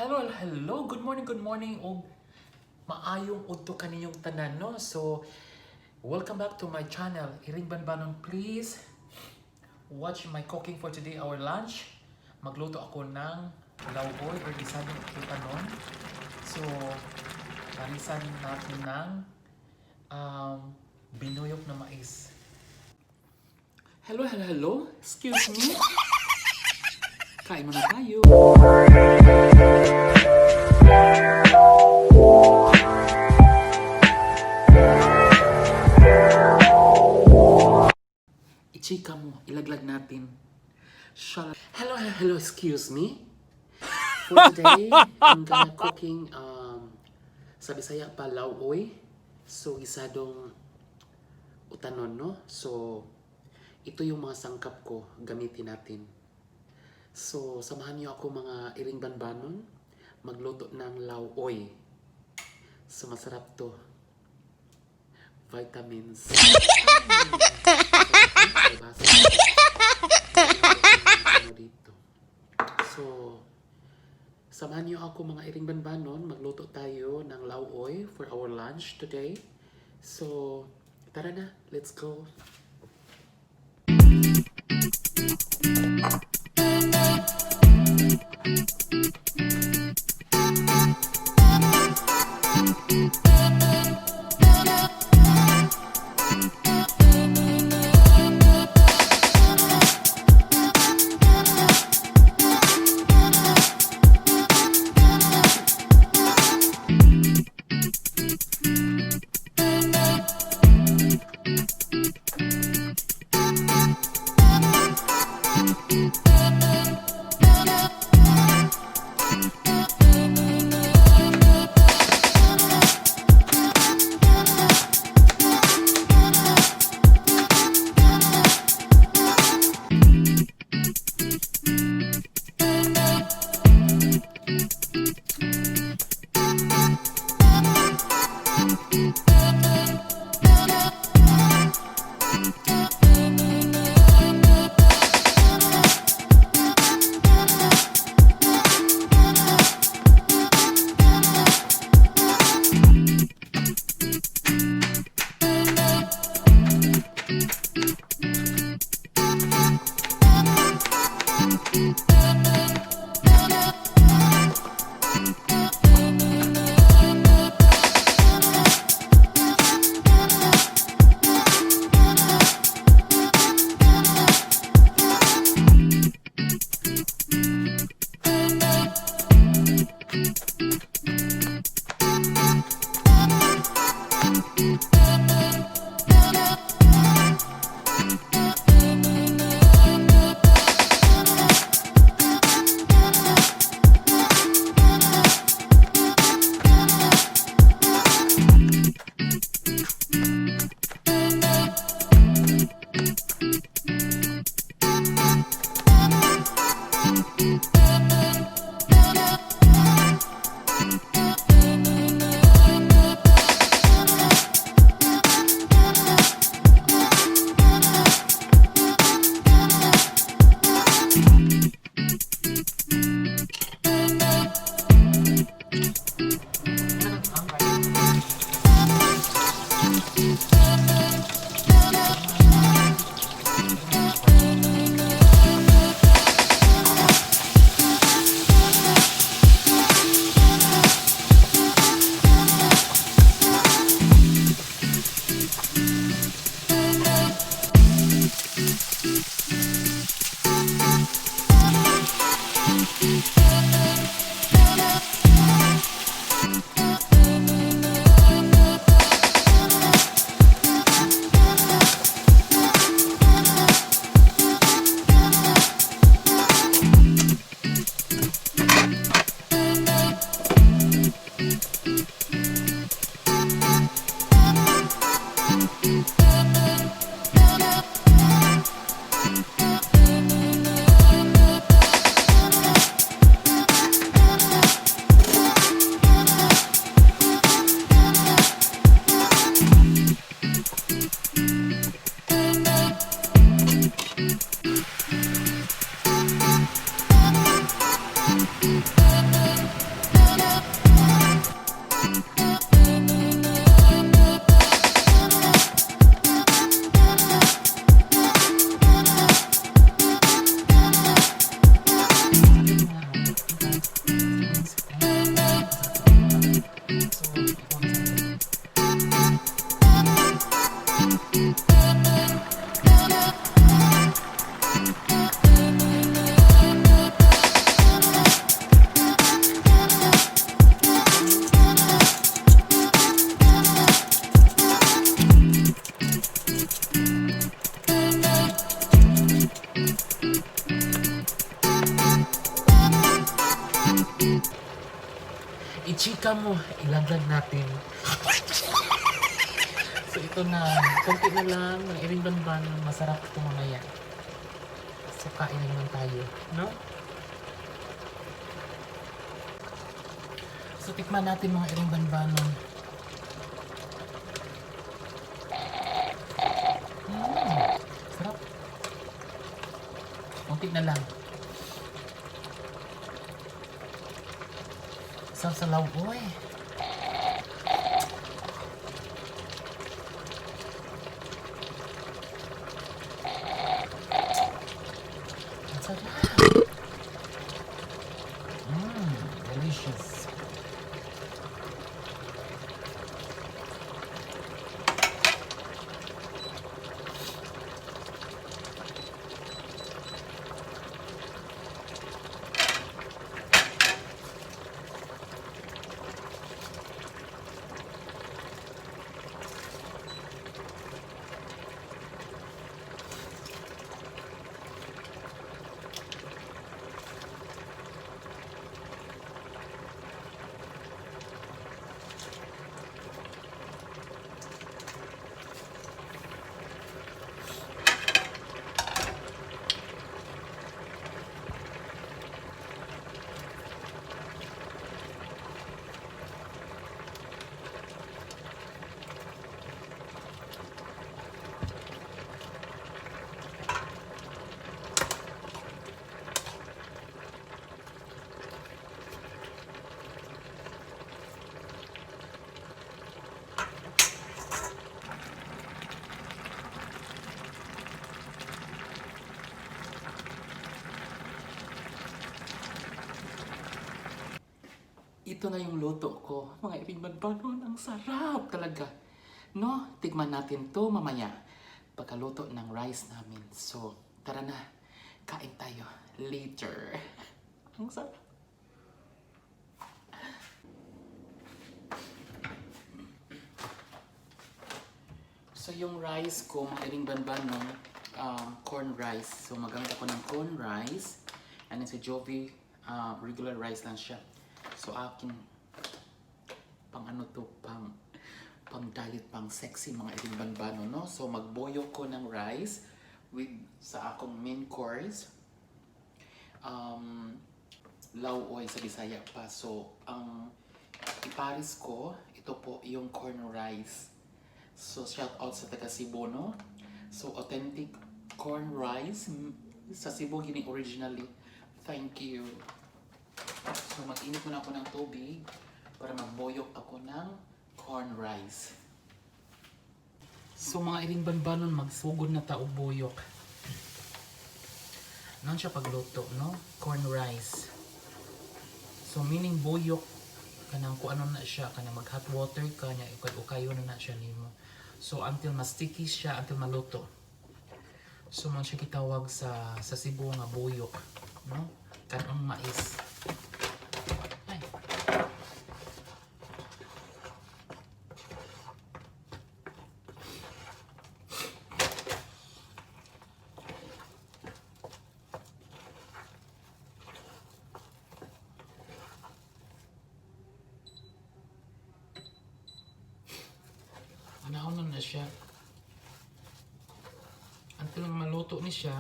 Hello, good morning, og maayong udto kaninyong tanan, no? So, welcome back to my channel, Iring Banbanon. Please watch my cooking for today, our lunch. Magluto ako ng lauboy or Guisadong Otanon. So, parisan natin ng binuyok na mais. Hello, excuse me. Kain muna tayo. I-chika mo, ilaglag natin. SHALALA. Hello, excuse me. For today, I'm gonna cooking sa Bisaya pa lauboy. So, Guisadong Otanon, no? So, ito yung mga sangkap ko, gamitin natin. So, samahan niyo ako mga Iring Banbanon magluto ng lauboy. So, masarap to. Vitamins. So, samahan niyo ako mga Iring Banbanon magluto tayo ng lauboy for our lunch today. So, tara na, let's go. I-chika mo, ilaglag natin. So ito na, konti na lang, ng iring banban, masarap ito mamaya. So kain na naman tayo, no? So tikman natin mga iring banbanon. Sarap. Konti na lang. Sarap sa lauoy. Delicious. Ito na yung luto ko. Mga iring banbanon, ang sarap talaga. No? Tikman natin to mamaya. Pagkaluto ng rice namin. So, tara na. Kain tayo. Later. Ang sarap. So, yung rice ko, mga iring banbanon, corn rice. So, magamit ako ng corn rice. And then si Jovi, regular rice lang siya. So akin pang ano to, pang diet, pang sexy mga iring banbano, no? So magboyo ko ng rice with sa akong main course. Lauoy sa Bisaya pa. So ang iparis ko, ito po yung corn rice. So shout out sa taga Cebu, no? So authentic corn rice sa Cebu gini originally. Thank you. So mag-init muna ako ng tubig para magboyok ako ng corn rice. So mga iring banbanon, magsugod na tao boyok. Nang siya pagluto, no? Corn rice. So meaning boyok kanang kung ano na siya, kanang mag hot water ka niya, ukayo na siya nimo. So until ma-sticky siya, until maluto. So man siya kitawag sa Cebu nga boyok, no? Kanang mais. Panahon na siya. Until maluto ni siya.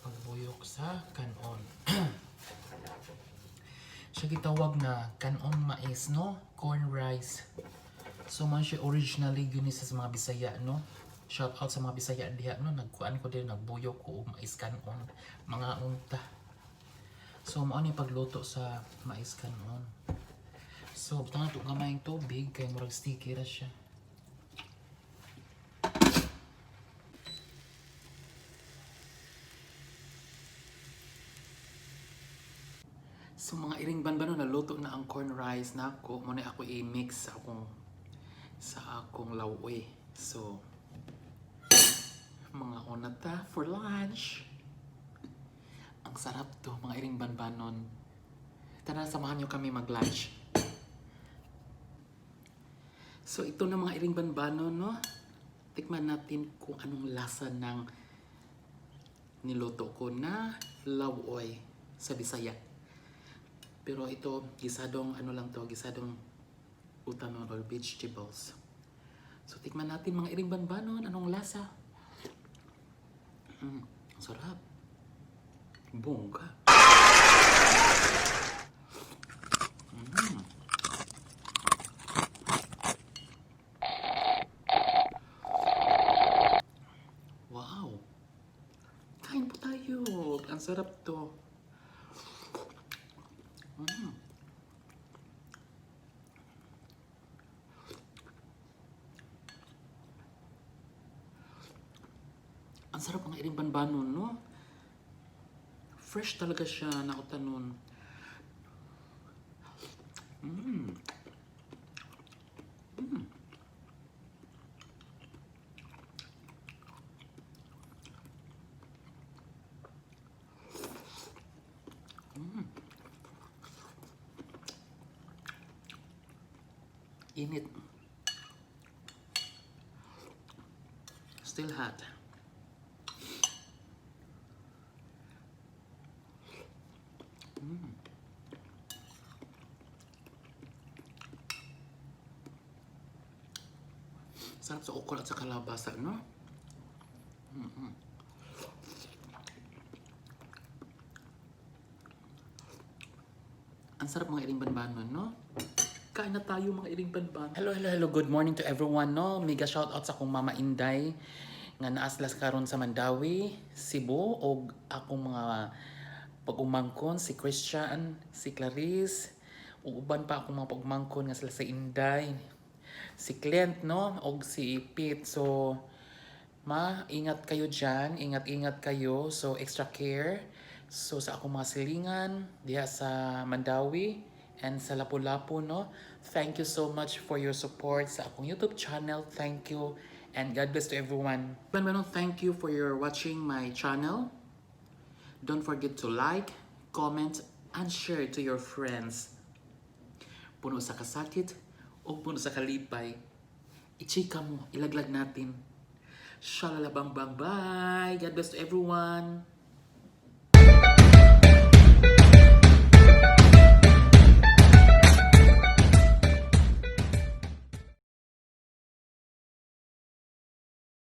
Pagbuyok sa kanon. Siya gitawag na kanon mais, no? Corn rice. So man siya originally yun sa mga Bisaya, no? Shout out sa mga Bisaya diha, no? Nagkuan ko din, nagbuyok ko mais kanon, mga unta. So mao ni pagluto sa mais kanon. So butang nato gamay ang tubig kay murag sticky ra siya. So mga iring banbano, naluto na ang corn rice na ako. Muna ako i-mix sa akong lauoy. So mga onata for lunch. Ang sarap to, mga iring banbanon. Tara, samahan nyo kami mag-lunch. So ito na mga iring banbanon, no? tikman natin kung anong lasa ng niluto ko na lawoy sa Bisaya. Pero ito, gisadong ano lang to, gisadong Otanon or vegetables. So tikman natin mga iring banbanon, anong lasa. Ang sarap. Bongga. Wow. Kain po tayo. Ang sarap to. Ang sarap ng iring banbanon, no? Fresh talaga siya na Otanon. Init. Still hot. Sarap sa ukol at sa kalabasa, no? Ang sarap mga iring banbanon, no? Kain na tayo mga iring banbanon. Hello. Good morning to everyone, no? Mega shoutout sa akong Mama Inday nga naaslas karon sa Mandawi, Cebu, o akong mga pag-umangkon, si Christian, si Clarice, ug uban pa akong mga pag-umangkon nga sila sa Inday, si Clint, no? O si Pete. So, ingat kayo dyan. Ingat kayo. So, extra care. So, sa akong mga silingan, diha sa Mandawi, and sa Lapu-Lapu, no? Thank you so much for your support sa akong YouTube channel. Thank you. And God bless to everyone. Thank you for your watching my channel. Don't forget to like, comment, and share to your friends. Puno sa kasakit o puno sa kalipay. I-chika mo, ilaglag natin. Shalala bang bang, bye! God bless to everyone!